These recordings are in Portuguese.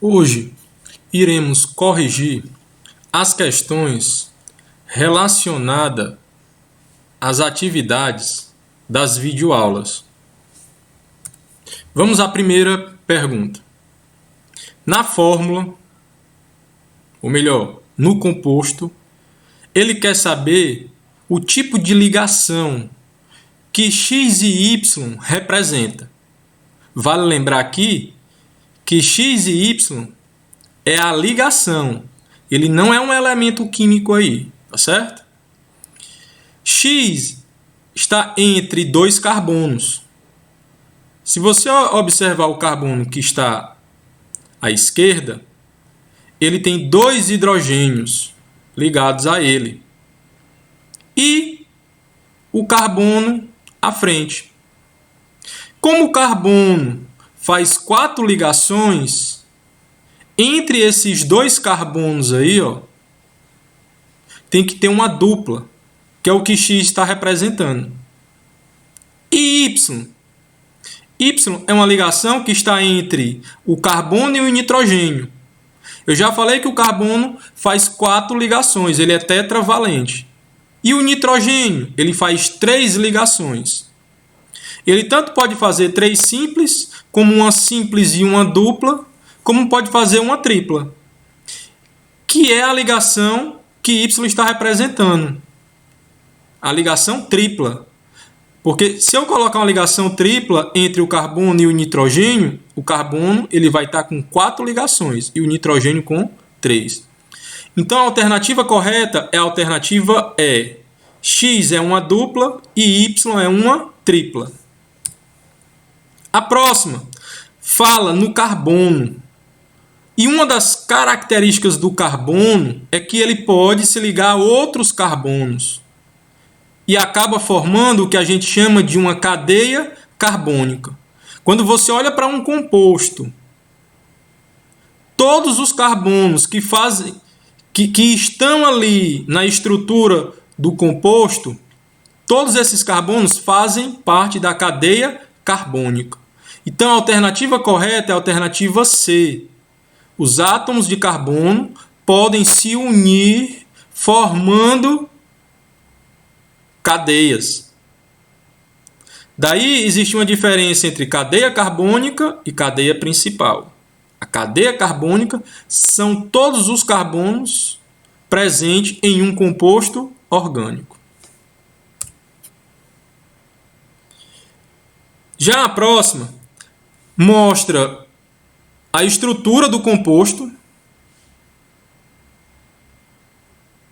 Hoje iremos corrigir as questões relacionadas às atividades das videoaulas. Vamos à primeira pergunta. Na fórmula, ou melhor, no composto, ele quer saber o tipo de ligação que x e y representa. Vale lembrar aqui que x e y é a ligação. Ele não é um elemento químico aí, tá certo? X está entre dois carbonos. Se você observar o carbono que está à esquerda, ele tem dois hidrogênios ligados a ele. E o carbono à frente. Como o carbono faz 4 ligações, entre esses dois carbonos aí, tem que ter uma dupla, que é o que x está representando. E y? Y é uma ligação que está entre o carbono e o nitrogênio. Eu já falei que o carbono faz 4 ligações, ele é tetravalente. E o nitrogênio, ele faz 3 ligações. Ele tanto pode fazer 3 simples, como uma simples e uma dupla, como pode fazer uma tripla, que é a ligação que Y está representando. A ligação tripla. Porque se eu colocar uma ligação tripla entre o carbono e o nitrogênio, o carbono ele vai estar com 4 ligações e o nitrogênio com 3. Então a alternativa correta é a alternativa E. X é uma dupla e Y é uma tripla. A próxima fala no carbono. E uma das características do carbono é que ele pode se ligar a outros carbonos. E acaba formando o que a gente chama de uma cadeia carbônica. Quando você olha para um composto, todos os carbonos que estão ali na estrutura do composto, todos esses carbonos fazem parte da cadeia carbônica. Então a alternativa correta é a alternativa C. Os átomos de carbono podem se unir formando cadeias. Daí existe uma diferença entre cadeia carbônica e cadeia principal. A cadeia carbônica são todos os carbonos presentes em um composto orgânico. Já a próxima mostra a estrutura do composto,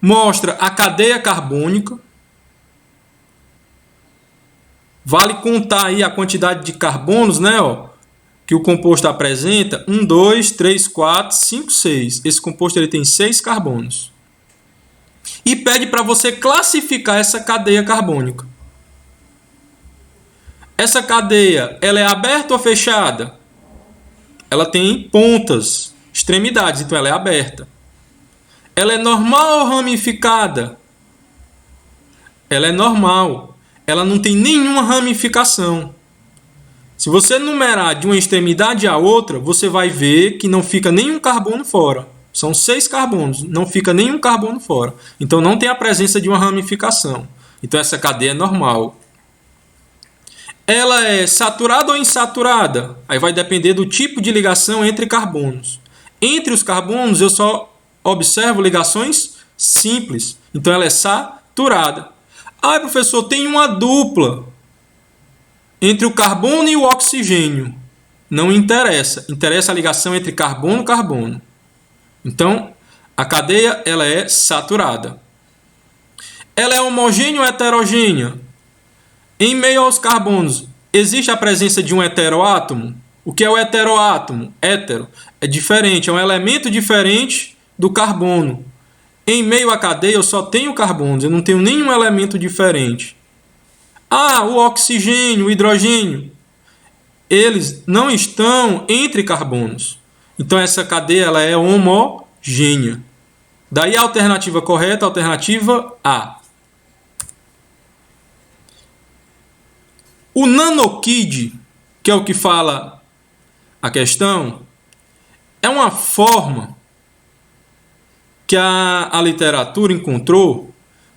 mostra a cadeia carbônica. Vale contar aí a quantidade de carbonos, que o composto apresenta. 1, 2, 3, 4, 5, 6. Esse composto ele tem 6 carbonos. E pede para você classificar essa cadeia carbônica. Essa cadeia, ela é aberta ou fechada? Ela tem pontas, extremidades, então ela é aberta. Ela é normal ou ramificada? Ela é normal. Ela não tem nenhuma ramificação. Se você numerar de uma extremidade à outra, você vai ver que não fica nenhum carbono fora. São 6 carbonos, não fica nenhum carbono fora. Então não tem a presença de uma ramificação. Então essa cadeia é normal. Ela é saturada ou insaturada? Aí vai depender do tipo de ligação entre carbonos. Entre os carbonos eu só observo ligações simples. Então ela é saturada. Ah, professor, tem uma dupla entre o carbono e o oxigênio. Não interessa. Interessa a ligação entre carbono e carbono. Então, a cadeia ela é saturada. Ela é homogênea ou heterogênea? Em meio aos carbonos, existe a presença de um heteroátomo? O que é o heteroátomo? Hétero. É diferente, é um elemento diferente do carbono. Em meio à cadeia eu só tenho carbonos, eu não tenho nenhum elemento diferente. Ah, o oxigênio, o hidrogênio, eles não estão entre carbonos. Então essa cadeia ela é homogênea. Daí a alternativa correta, a alternativa A. O nanokid, que é o que fala a questão, é uma forma que a literatura encontrou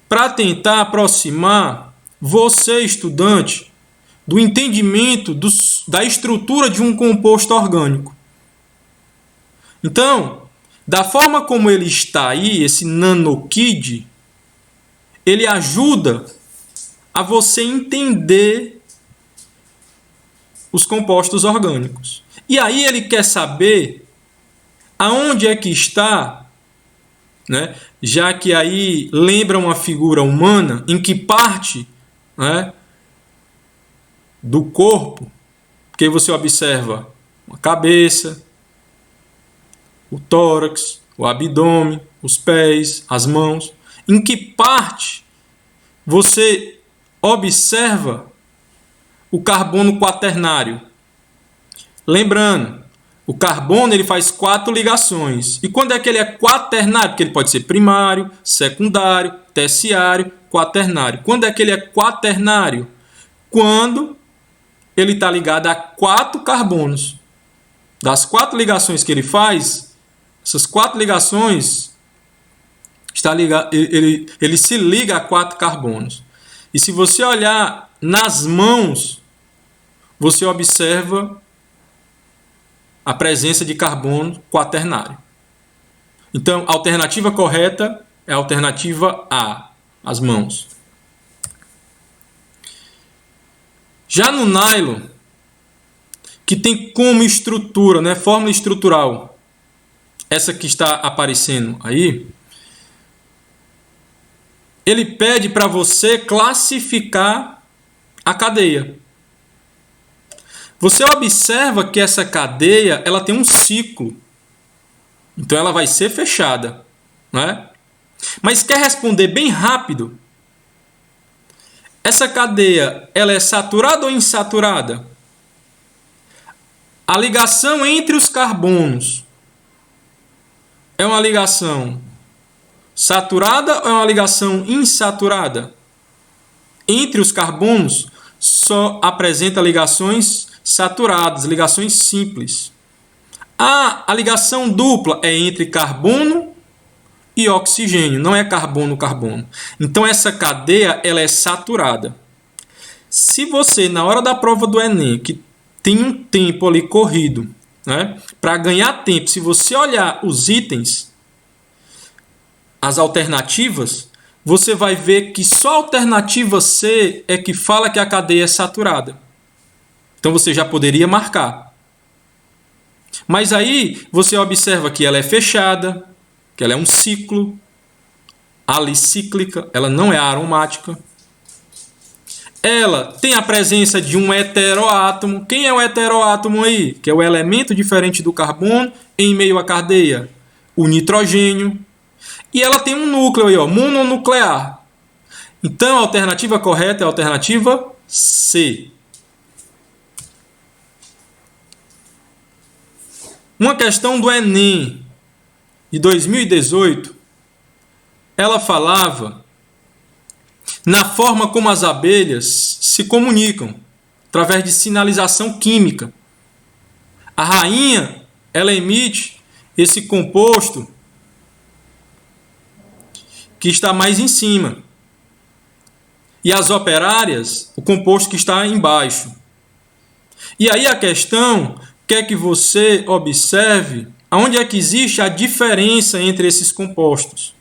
para tentar aproximar você, estudante, do entendimento da estrutura de um composto orgânico. Então, da forma como ele está aí, esse nanokid, ele ajuda a você entender os compostos orgânicos. E aí ele quer saber aonde é que está, né? Já que aí lembra uma figura humana, em que parte, né, do corpo, porque você observa a cabeça, o tórax, o abdômen, os pés, as mãos, em que parte você observa o carbono quaternário. Lembrando, o carbono ele faz 4 ligações. E quando é que ele é quaternário? Porque ele pode ser primário, secundário, terciário, quaternário. Quando é que ele é quaternário? Quando ele está ligado a 4 carbonos. Das 4 ligações que ele faz, essas 4 ligações ele se liga a 4 carbonos. E se você olhar nas mãos, você observa a presença de carbono quaternário. Então, a alternativa correta é a alternativa A, as mãos. Já no nylon, que tem como estrutura, né, fórmula estrutural, essa que está aparecendo aí, ele pede para você classificar a cadeia. Você observa que essa cadeia ela tem um ciclo. Então ela vai ser fechada, né? Mas quer responder bem rápido? Essa cadeia ela é saturada ou insaturada? A ligação entre os carbonos é uma ligação saturada ou é uma ligação insaturada? Entre os carbonos só apresenta ligações saturadas, ligações simples. A ligação dupla é entre carbono e oxigênio, não é carbono-carbono. Então essa cadeia ela é saturada. Se você, na hora da prova do Enem, que tem um tempo ali corrido, né, para ganhar tempo, se você olhar os itens, as alternativas, você vai ver que só a alternativa C é que fala que a cadeia é saturada. Então você já poderia marcar. Mas aí você observa que ela é fechada, que ela é um ciclo, alicíclica, ela não é aromática. Ela tem a presença de um heteroátomo. Quem é o heteroátomo aí? Que é o elemento diferente do carbono em meio à cadeia. O nitrogênio. E ela tem um núcleo aí, ó, mononuclear. Então a alternativa correta é a alternativa C. Uma questão do Enem de 2018, ela falava na forma como as abelhas se comunicam, através de sinalização química. A rainha, ela emite esse composto que está mais em cima. E as operárias, o composto que está embaixo. E aí a questão quer que você observe aonde é que existe a diferença entre esses compostos.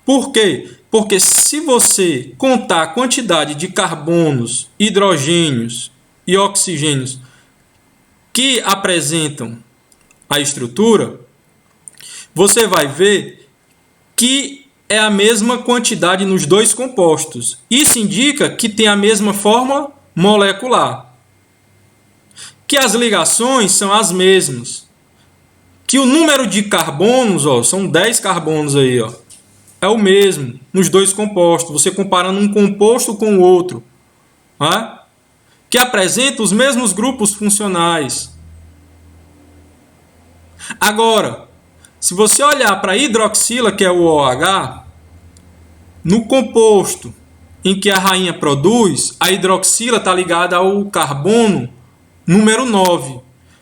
Por quê? Porque se você contar a quantidade de carbonos, hidrogênios e oxigênios que apresentam a estrutura, você vai ver que é a mesma quantidade nos dois compostos. Isso indica que tem a mesma forma molecular. Que as ligações são as mesmas. Que o número de carbonos, ó, são 10 carbonos aí, ó, é o mesmo nos dois compostos. Você comparando um composto com o outro, né? Que apresenta os mesmos grupos funcionais. Agora, se você olhar para a hidroxila, que é o OH, no composto em que a rainha produz, a hidroxila está ligada ao carbono número 9.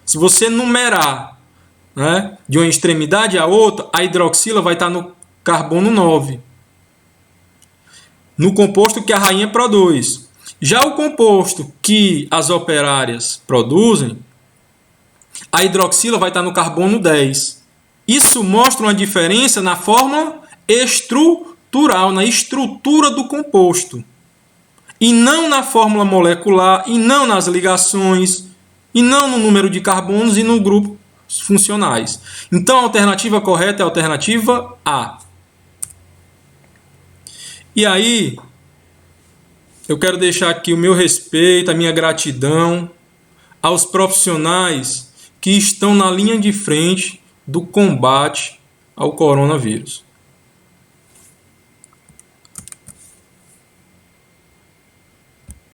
Se você numerar, né, de uma extremidade à outra, a hidroxila vai estar no carbono 9, no composto que a rainha produz. Já o composto que as operárias produzem, a hidroxila vai estar no carbono 10. Isso mostra uma diferença na forma estrutural, na estrutura do composto. E não na fórmula molecular, e não nas ligações, e não no número de carbonos e no grupo funcionais. Então a alternativa correta é a alternativa A. E aí, eu quero deixar aqui o meu respeito, a minha gratidão aos profissionais que estão na linha de frente do combate ao coronavírus.